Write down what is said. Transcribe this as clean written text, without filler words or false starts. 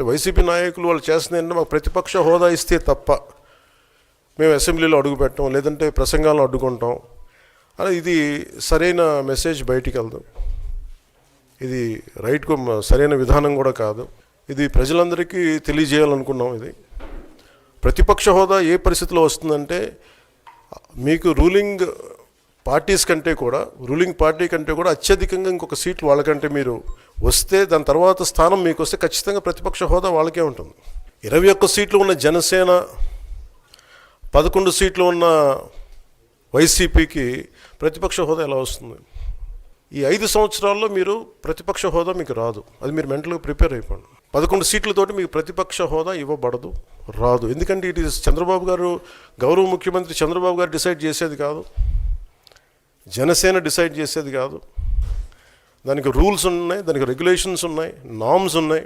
YCP నాయకులు వాళ్ళు చేస్తుంది ఏంటంటే మాకు ప్రతిపక్ష హోదా ఇస్తే తప్ప మేము అసెంబ్లీలో అడుగు పెట్టాం, లేదంటే ప్రసంగాలను అడ్డుకుంటాం అని. ఇది సరైన మెసేజ్ బయటికి వెళ్దాం. ఇది సరైన విధానం కూడా కాదు. ఇది ప్రజలందరికీ తెలియజేయాలనుకున్నాం. ఇది ప్రతిపక్ష హోదా ఏ పరిస్థితిలో వస్తుందంటే, మీకు రూలింగ్ పార్టీ కంటే కూడా అత్యధికంగా ఇంకొక సీట్లు వాళ్ళకంటే మీరు వస్తే, దాని తర్వాత స్థానం మీకు వస్తే ఖచ్చితంగా ప్రతిపక్ష హోదా వాళ్ళకే ఉంటుంది. 21 సీట్లు ఉన్న జనసేన, 11 సీట్లు ఉన్న వైసీపీకి ప్రతిపక్ష హోదా ఎలా వస్తుంది? ఈ 5 సంవత్సరాల్లో మీరు ప్రతిపక్ష హోదా మీకు రాదు. అది మీరు మెంటల్గా ప్రిపేర్ అయిపోండి. 11 సీట్లతోటి మీకు ప్రతిపక్ష హోదా ఇవ్వబడదు, రాదు. ఎందుకంటే ఇట్ ఈస్ చంద్రబాబు గారు, గౌరవ ముఖ్యమంత్రి చంద్రబాబు గారు డిసైడ్ చేసేది కాదు, జనసేన డిసైడ్ చేసేది కాదు. దానికి రూల్స్ ఉన్నాయి, దానికి రెగ్యులేషన్స్ ఉన్నాయి, నామ్స్ ఉన్నాయి.